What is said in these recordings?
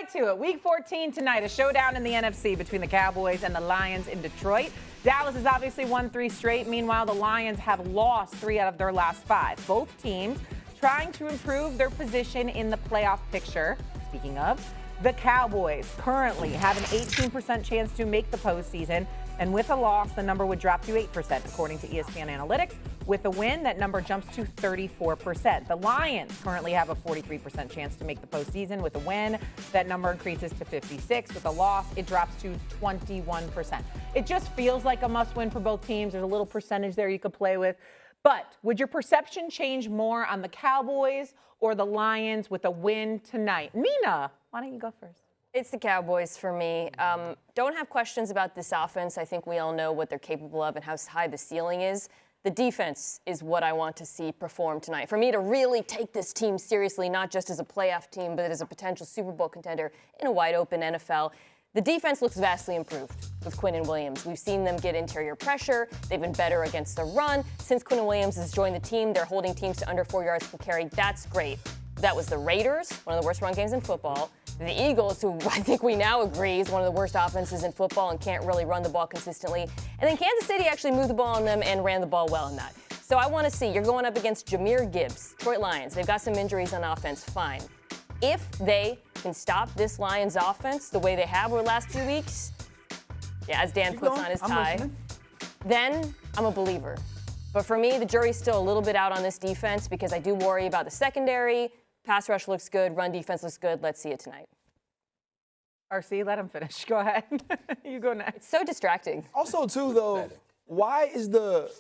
right to it. Week 14 tonight, a showdown in the NFC between the Cowboys and the Lions in Detroit. Dallas has obviously won 3 straight. Meanwhile, the Lions have lost 3 out of their last 5. Both teams trying to improve their position in the playoff picture. Speaking of, the Cowboys currently have an 18% chance to make the postseason. And with a loss, the number would drop to 8%, according to ESPN Analytics. With a win, that number jumps to 34%. The Lions currently have a 43% chance to make the postseason. With a win, that number increases to 56%. With a loss, it drops to 21%. It just feels like a must-win for both teams. There's a little percentage there you could play with. But would your perception change more on the Cowboys or the Lions with a win tonight? Mina, why don't you go first? It's the Cowboys for me. Don't have questions about this offense. I think we all know what they're capable of and how high the ceiling is. The defense is what I want to see perform tonight. For me to really take this team seriously, not just as a playoff team, but as a potential Super Bowl contender in a wide-open NFL. The defense looks vastly improved with Quinnen Williams. We've seen them get interior pressure. They've been better against the run. Since Quinnen Williams has joined the team, they're holding teams to under 4 yards per carry. That's great. That was the Raiders, one of the worst run games in football. The Eagles, who I think we now agree is one of the worst offenses in football and can't really run the ball consistently. And then Kansas City actually moved the ball on them and ran the ball well in that. So I want to see, you're going up against Jahmyr Gibbs, Detroit Lions. They've got some injuries on offense, fine. If they can stop this Lions offense the way they have over the last few weeks, yeah, as Dan puts on his tie, then I'm a believer. But for me, the jury's still a little bit out on this defense because I do worry about the secondary. Pass rush looks good. Run defense looks good. Let's see it tonight. RC, let him finish. Go ahead. You go next. It's so distracting. Also, too, though, why is the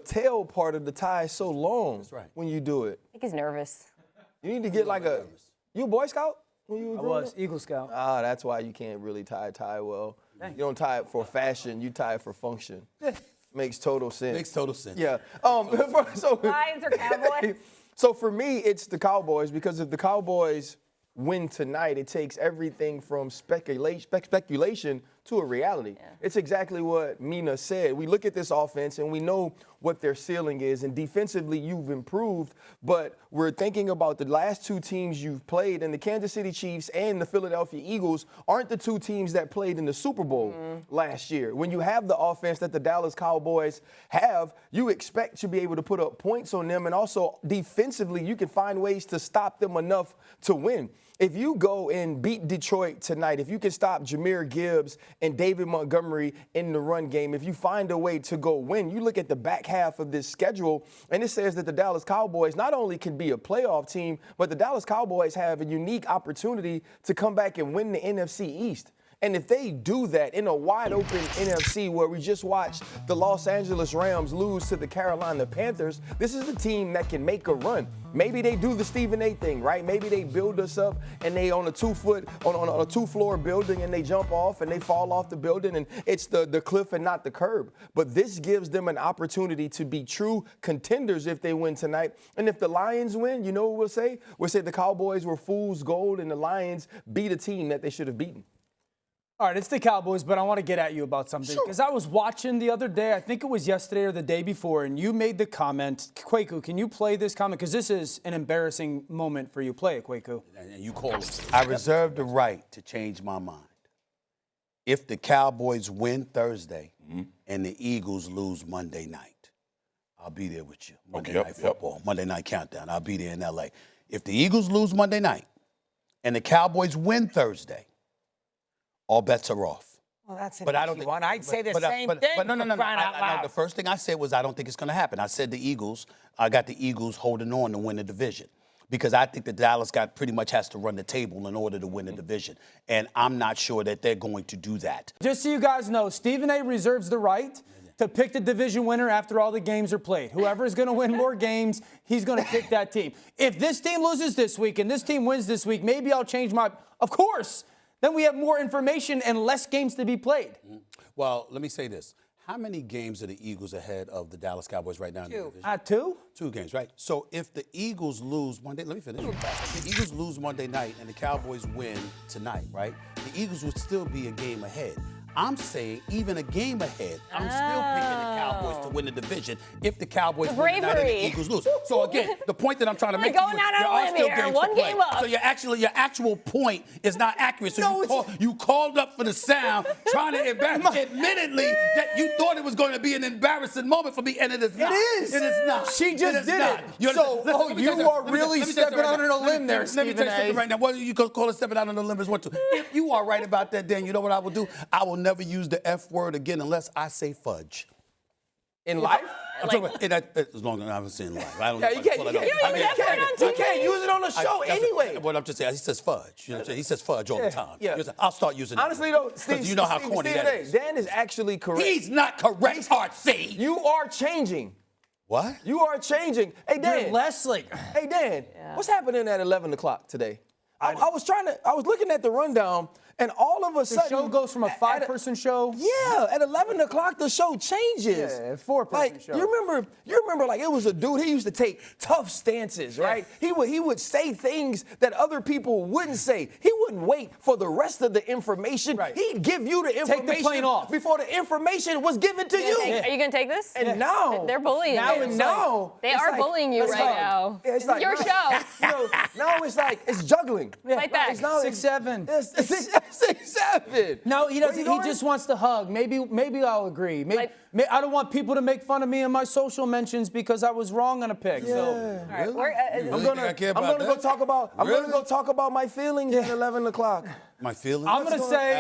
tail part of the tie so long when you do it? I think he's nervous. You need to get like a – you a Boy Scout? When you I was Eagle Scout. Ah, that's why you can't really tie a tie well. You don't tie it for fashion. You tie it for function. Makes total sense. Makes total sense. Yeah. So Lions or Cowboys? So for me, it's the Cowboys because if the Cowboys win tonight, it takes everything from speculation to a reality. Yeah. It's exactly what Mina said. We look at this offense and we know what their ceiling is, and defensively you've improved, but we're thinking about the last 2 teams you've played, and the Kansas City Chiefs and the Philadelphia Eagles aren't the 2 teams that played in the Super Bowl last year. When you have the offense that the Dallas Cowboys have, you expect to be able to put up points on them, and also defensively you can find ways to stop them enough to win. If you go and beat Detroit tonight, if you can stop Jahmyr Gibbs and David Montgomery in the run game, if you find a way to go win, you look at the back half of this schedule, and it says that the Dallas Cowboys not only can be a playoff team, but the Dallas Cowboys have a unique opportunity to come back and win the NFC East. And if they do that in a wide-open NFC where we just watched the Los Angeles Rams lose to the Carolina Panthers, this is a team that can make a run. Maybe they do the Stephen A thing, right? Maybe they build us up and they on a 2-floor building and they jump off and they fall off the building and it's the cliff and not the curb. But this gives them an opportunity to be true contenders if they win tonight. And if the Lions win, you know what we'll say? We'll say the Cowboys were fool's gold and the Lions beat a team that they should have beaten. All right, it's the Cowboys, but I want to get at you about something. Because I was watching the other day, I think it was yesterday or the day before, and you made the comment. Kwaku, can you play this comment? Because this is an embarrassing moment for you. Play it, Kwaku. And you call it. I reserve the right to change my mind. If the Cowboys win Thursday and the Eagles lose Monday night, I'll be there with you. Monday Night Football, Monday Night Countdown. I'll be there in L.A. If the Eagles lose Monday night and the Cowboys win Thursday, all bets are off. Well, that's an easy one. I'd say the same thing. But no. Crying out loud. The first thing I said was I don't think it's going to happen. I said the Eagles. I got the Eagles holding on to win the division because I think that Dallas pretty much has to run the table in order to win the division, and I'm not sure that they're going to do that. Just so you guys know, Stephen A. reserves the right to pick the division winner after all the games are played. Whoever is going to win more games, he's going to pick that team. If this team loses this week and this team wins this week, maybe I'll change my. Of course. Then we have more information and less games to be played. Well, let me say this. How many games are the Eagles ahead of the Dallas Cowboys right now in the division? 2? 2 games, right? So if the Eagles lose Monday, let me finish. If the Eagles lose Monday night and the Cowboys win tonight, right? The Eagles would still be a game ahead. I'm saying even a game ahead, I'm still picking the Cowboys to win the division if the Cowboys win tonight and the bravery. Eagles lose. So again, the point that I'm trying to make going to you, out on there a are limb still here, games one to play. game up. So your actual point is not accurate. So you called up for the sound, trying to embarrass. Admittedly, that you thought it was going to be an embarrassing moment for me, and it is not. It is. It is not. She just It is did not. it. You So, understand? Let me tell you are something. really Let me tell you stepping something out on a limb there, Let me tell you Stephen A. something right now. Well, you can call it stepping out on a limb as well too. If you are right about that, Dan, you know what I will do? I will never use the F word again unless I say fudge. In life? I'm talking about, as long as I haven't seen live. I don't Yeah, know you if I can't, can you pull it can't, up. you can't use it on the show anyway. What I'm just saying, he says fudge. You know what I'm saying? He says fudge all the time. Yeah. I'll start using it. Honestly, though, because you know how corny that is. Dan is actually correct. He's not correct, RC. You are changing. What? You are changing. Hey, Dan. You're less like. Hey, Dan. What's happening at 11 o'clock today? I was looking at the rundown, and all of a The sudden. show goes from a 5-person show. Yeah, at 11 o'clock the show changes. Yeah, 4-person show. You remember like it was a dude, he used to take tough stances, right? He would say things that other people wouldn't say. He wouldn't wait for the rest of the information. Right. He'd give you the information the plane off. before the information was given to you. Are you going to take this? And now They're bullying now, you. and now They it's are like- bullying you it's right like- now. Yeah, it's This is your show. Now it's like it's juggling. Fight back. It's now 6'7". It's 6'7". No, he What doesn't. you He doing? just wants to hug. Maybe I'll agree. Like- I don't want people to make fun of me in my social mentions because I was wrong on a pick. So All right, we're, I'm gonna go talk about my feelings at 11 o'clock. My feelings? I'm gonna say-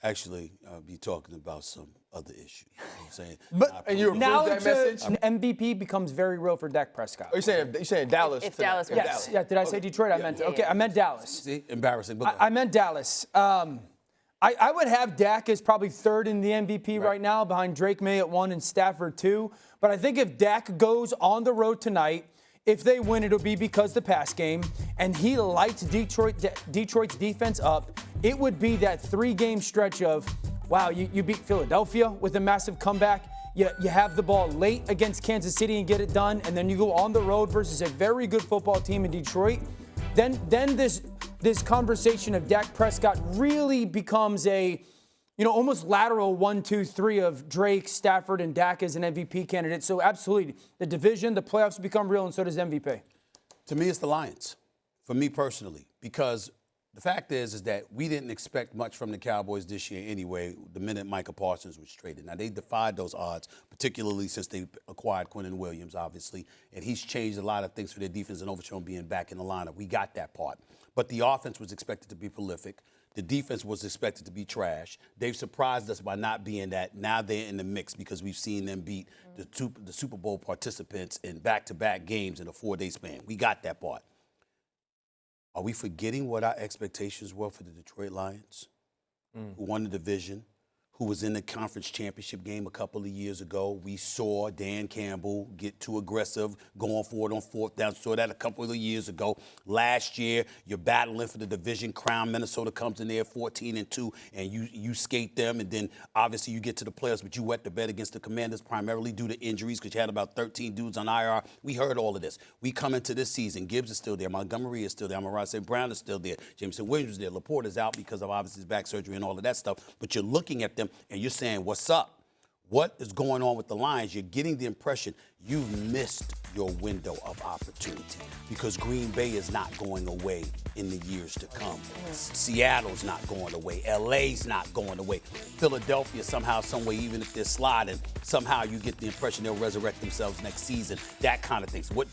Actually, I'll be talking about some other issues. You know what I'm saying? And you now approve that message? an MVP becomes very real for Dak Prescott. Are you saying Dallas? If tonight? Dallas wins. Yes. Yeah. Did I say Detroit? I meant. Okay. I meant Dallas. See, embarrassing. But I meant Dallas. I would have Dak as probably third in the MVP right now, behind Drake May at 1 and Stafford 2. But I think if Dak goes on the road tonight, if they win, it'll be because the pass game, and he lights Detroit's defense up. It would be that 3-game stretch of, wow, you beat Philadelphia with a massive comeback. You have the ball late against Kansas City and get it done, and then you go on the road versus a very good football team in Detroit. Then this conversation of Dak Prescott really becomes a, almost lateral 1, 2, 3 of Drake, Stafford, and Dak as an MVP candidate. So absolutely, the division, the playoffs become real, and so does MVP. to me, it's the Lions, for me personally, because the fact is that we didn't expect much from the Cowboys this year anyway, the minute Micah Parsons was traded. Now, they defied those odds, particularly since they acquired Quinnen Williams, obviously, and he's changed a lot of things for their defense and Overshown being back in the lineup. We got that part. But the offense was expected to be prolific. The defense was expected to be trash. They've surprised us by not being that. Now they're in the mix because we've seen them beat the Super Bowl participants in back-to-back games in a 4-day span. We got that part. Are we forgetting what our expectations were for the Detroit Lions, who won the division, who was in the conference championship game a couple of years ago? We saw Dan Campbell get too aggressive, going for it on fourth down. Saw that a couple of years ago. Last year, you're battling for the division crown. Minnesota comes in there 14-2, and you skate them, and then obviously you get to the playoffs, but you wet the bed against the Commanders primarily due to injuries because you had about 13 dudes on IR. We heard all of this. We come into this season. Gibbs is still there. Montgomery is still there. Amon-Ra St. Brown is still there. Jameson Williams is there. Laporte is out because of obviously his back surgery and all of that stuff. But you're looking at them and you're saying, what's up? What is going on with the Lions? You're getting the impression you've missed your window of opportunity because Green Bay is not going away in the years to come. Seattle's not going away. LA's not going away. Philadelphia somehow, some way, even if they're sliding, somehow you get the impression they'll resurrect themselves next season. That kind of thing. So what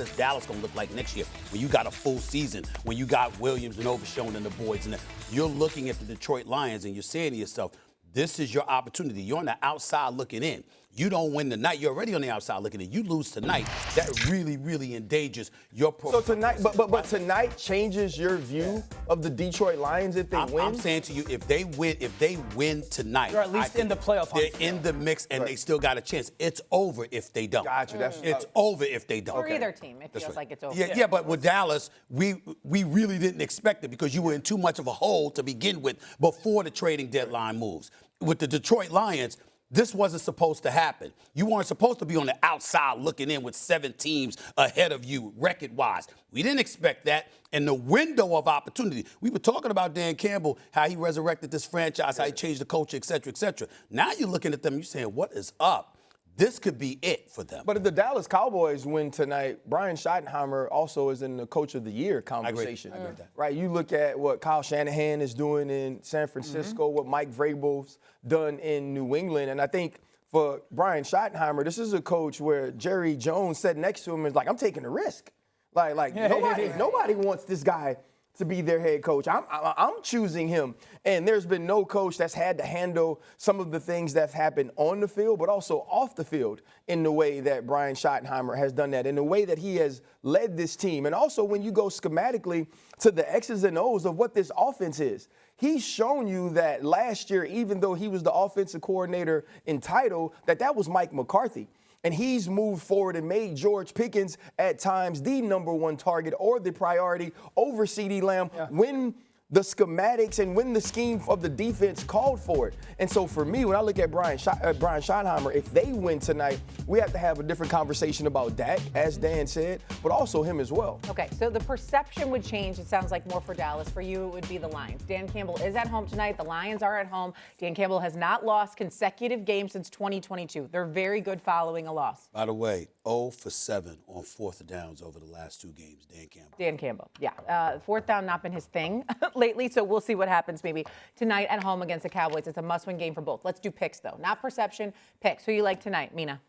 is Dallas going to look like next year when you got a full season, when you got Williams and Overshown and the boys, and you're looking at the Detroit Lions and you're saying to yourself, this is your opportunity. You're on the outside looking in. You don't win tonight. You're already on the outside looking in. You lose tonight. That really, really endangers your So tonight, but tonight changes your view of the Detroit Lions if they win. I'm saying to you, if they win tonight, They're at least in the playoff hunt. They're in the mix, and they still got a chance. It's over if they don't. Gotcha. It's over if they don't. For either team, it feels like it's over. Yeah, but with Dallas, we really didn't expect it because you were in too much of a hole to begin with before the trading deadline moves. With the Detroit Lions, this wasn't supposed to happen. You weren't supposed to be on the outside looking in with 7 teams ahead of you record-wise. We didn't expect that. And the window of opportunity, we were talking about Dan Campbell, how he resurrected this franchise, how he changed the culture, et cetera, et cetera. Now you're looking at them, you're saying, what is up? This could be it for them. But if the Dallas Cowboys win tonight, Brian Schottenheimer also is in the Coach of the Year conversation. I agree with that. Right? You look at what Kyle Shanahan is doing in San Francisco, what Mike Vrabel's done in New England, and I think for Brian Schottenheimer, this is a coach where Jerry Jones sat next to him and is like, I'm taking a risk. Nobody wants this guy to be their head coach. I'm choosing him. And there's been no coach that's had to handle some of the things that's happened on the field, but also off the field in the way that Brian Schottenheimer has done that, in the way that he has led this team. And also when you go schematically to the X's and O's of what this offense is, he's shown you that last year, even though he was the offensive coordinator in title, that was Mike McCarthy. And he's moved forward and made George Pickens at times the #1 target or the priority over CeeDee Lamb when the schematics and when the scheme of the defense called for it. And so for me, when I look at Brian Schottenheimer, if they win tonight, we have to have a different conversation about Dak, as Dan said, but also him as well. Okay, so the perception would change. It sounds like more for Dallas. For you, it would be the Lions. Dan Campbell is at home tonight. The Lions are at home. Dan Campbell has not lost consecutive games since 2022. They're very good following a loss. By the way, 0 for 7 on 4th downs over the last 2 games, Dan Campbell. Dan Campbell, yeah. 4th down not been his thing lately, so we'll see what happens maybe tonight at home against the Cowboys. It's a must-win game for both. Let's do picks, though. Not perception, picks. Who you like tonight, Mina?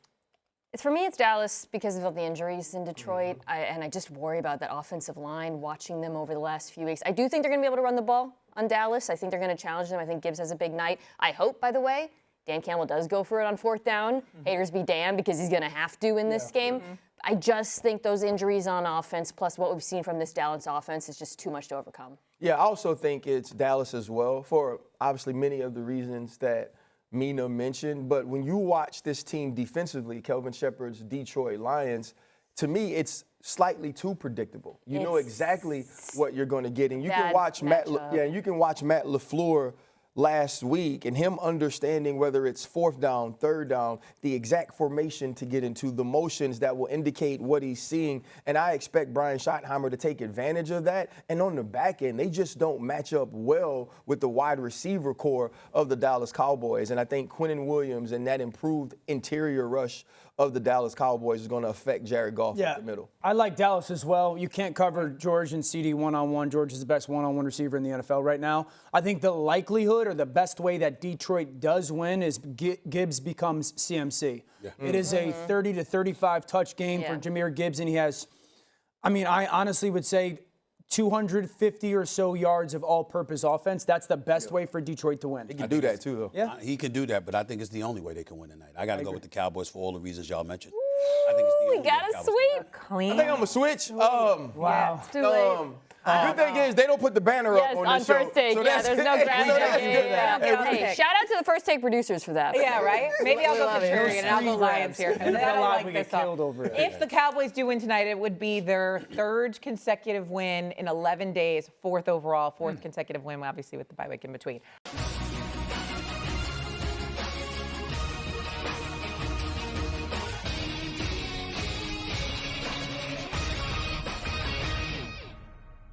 For me, it's Dallas because of all the injuries in Detroit, and I just worry about that offensive line, watching them over the last few weeks. I do think they're going to be able to run the ball on Dallas. I think they're going to challenge them. I think Gibbs has a big night. I hope, by the way, Dan Campbell does go for it on 4th down. Haters be damned because he's going to have to in this game. I just think those injuries on offense, plus what we've seen from this Dallas offense, is just too much to overcome. Yeah, I also think it's Dallas as well for obviously many of the reasons that Mina mentioned. But when you watch this team defensively, Kelvin Shepard's Detroit Lions, to me, it's slightly too predictable. You know exactly what you're going to get. And you can watch Matt LaFleur last week and him understanding whether it's 4th down, 3rd down, the exact formation to get into, the motions that will indicate what he's seeing. And I expect Brian Schottenheimer to take advantage of that. And on the back end, they just don't match up well with the wide receiver core of the Dallas Cowboys. And I think Quinnen Williams and that improved interior rush of the Dallas Cowboys is going to affect Jared Goff in the middle. I like Dallas as well. You can't cover George and CeeDee one-on-one. George is the best one-on-one receiver in the NFL right now. I think the likelihood or the best way that Detroit does win is Gibbs becomes CMC. It is a 30 to 35 touch game for Jahmyr Gibbs, and he has, I honestly would say 250 or so yards of all-purpose offense. That's the best way for Detroit to win. He can do that too, though. Yeah, he can do that, but I think it's the only way they can win tonight. I got to go with the Cowboys for all the reasons y'all mentioned. I think it's the only way. Got a sweep. Clean. I think I'm going to switch. Wow. It's too late. Good thing is they don't put the banner up on this show. First take. So there's no graphic. Hey, Shout out to the First Take producers for that. Yeah, right? Maybe I'll go Contrarian and I'll go Lions here. And I like like we this get killed over it. If the Cowboys do win tonight, it would be their 3rd consecutive win in 11 days, 4th overall, 4th consecutive win, obviously with the bye week in between.